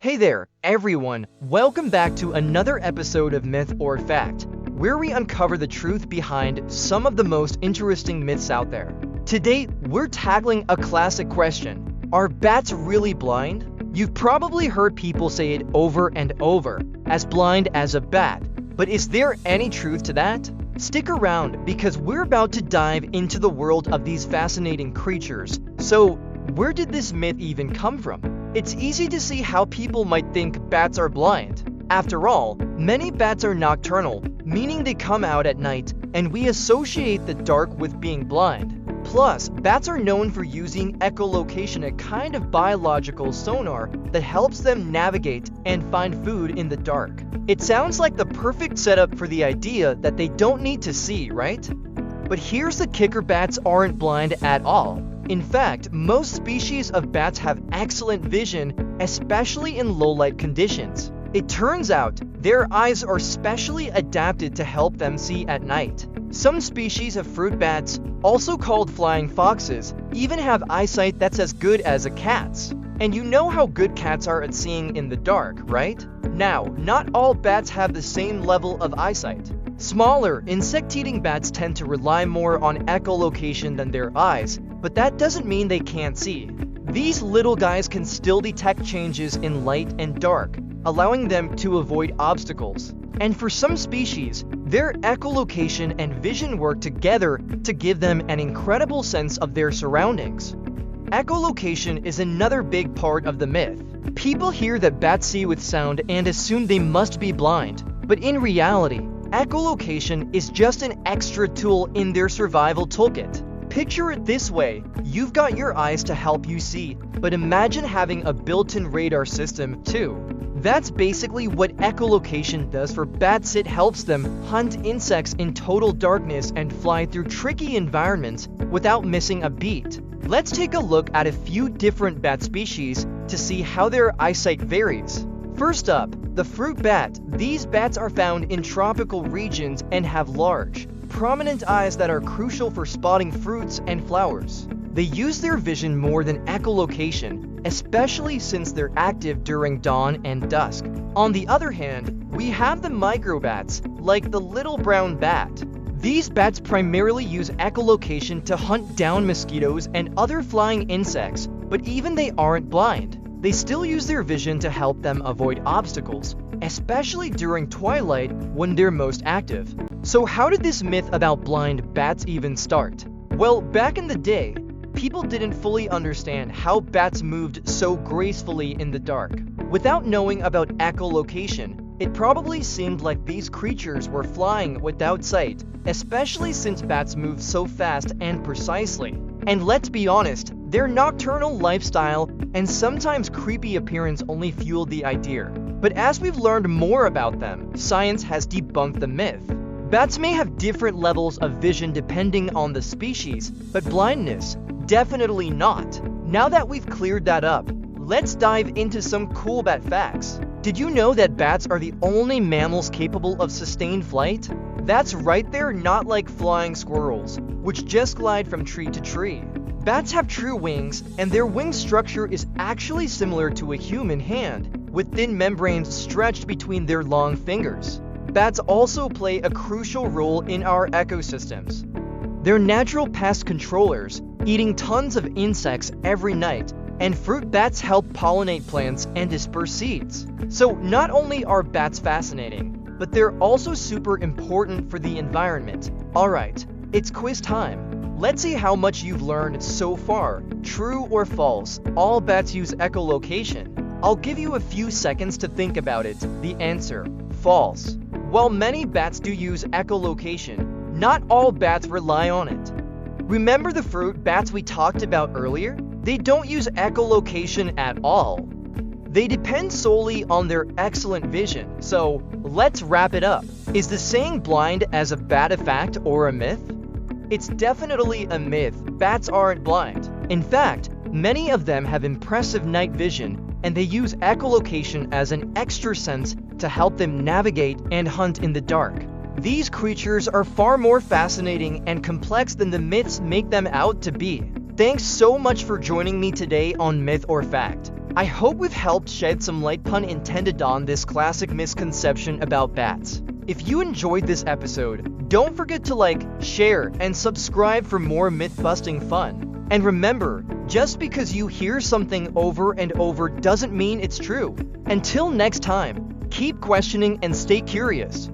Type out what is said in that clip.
Hey there, everyone! Welcome back to another episode of Myth or Fact, where we uncover the truth behind some of the most interesting myths out there. Today, we're tackling a classic question. Are bats really blind? You've probably heard people say it over and over, as blind as a bat. But is there any truth to that? Stick around, because we're about to dive into the world of these fascinating creatures. So, where did this myth even come from? It's easy to see how people might think bats are blind. After all, many bats are nocturnal, meaning they come out at night, and we associate the dark with being blind. Plus, bats are known for using echolocation, a kind of biological sonar that helps them navigate and find food in the dark. It sounds like the perfect setup for the idea that they don't need to see, right? But here's the kicker: bats aren't blind at all. In fact, most species of bats have excellent vision, especially in low-light conditions. It turns out, their eyes are specially adapted to help them see at night. Some species of fruit bats, also called flying foxes, even have eyesight that's as good as a cat's. And you know how good cats are at seeing in the dark, right? Now, not all bats have the same level of eyesight. Smaller, insect-eating bats tend to rely more on echolocation than their eyes, but that doesn't mean they can't see. These little guys can still detect changes in light and dark, allowing them to avoid obstacles. And for some species, their echolocation and vision work together to give them an incredible sense of their surroundings. Echolocation is another big part of the myth. People hear that bats see with sound and assume they must be blind, but in reality, echolocation is just an extra tool in their survival toolkit. Picture it this way: you've got your eyes to help you see, but imagine having a built-in radar system too. That's basically what echolocation does for bats. It helps them hunt insects in total darkness and fly through tricky environments without missing a beat. Let's take a look at a few different bat species to see how their eyesight varies. First up, the fruit bat. These bats are found in tropical regions and have large, prominent eyes that are crucial for spotting fruits and flowers. They use their vision more than echolocation, especially since they're active during dawn and dusk. On the other hand, we have the microbats, like the little brown bat. These bats primarily use echolocation to hunt down mosquitoes and other flying insects, but even they aren't blind. They still use their vision to help them avoid obstacles, especially during twilight when they're most active. So how did this myth about blind bats even start? Well, back in the day, people didn't fully understand how bats moved so gracefully in the dark. Without knowing about echolocation, it probably seemed like these creatures were flying without sight, especially since bats move so fast and precisely. And let's be honest, their nocturnal lifestyle and sometimes creepy appearance only fueled the idea. But as we've learned more about them, science has debunked the myth. Bats may have different levels of vision depending on the species, but blindness, definitely not. Now that we've cleared that up, let's dive into some cool bat facts. Did you know that bats are the only mammals capable of sustained flight? That's right, they're not like flying squirrels, which just glide from tree to tree. Bats have true wings, and their wing structure is actually similar to a human hand, with thin membranes stretched between their long fingers. Bats also play a crucial role in our ecosystems. They're natural pest controllers, eating tons of insects every night, and fruit bats help pollinate plants and disperse seeds. So not only are bats fascinating, but they're also super important for the environment. Alright, it's quiz time. Let's see how much you've learned so far. True or false? All bats use echolocation. I'll give you a few seconds to think about it. The answer: false. While many bats do use echolocation, not all bats rely on it. Remember the fruit bats we talked about earlier? They don't use echolocation at all. They depend solely on their excellent vision. So, let's wrap it up. Is the saying blind as a bat a fact or a myth? It's definitely a myth. Bats aren't blind. In fact, many of them have impressive night vision, and they use echolocation as an extra sense to help them navigate and hunt in the dark. These creatures are far more fascinating and complex than the myths make them out to be. Thanks so much for joining me today on Myth or Fact. I hope we've helped shed some light, pun intended, on this classic misconception about bats. If you enjoyed this episode, don't forget to like, share, and subscribe for more myth-busting fun. And remember, just because you hear something over and over doesn't mean it's true. Until next time, keep questioning and stay curious.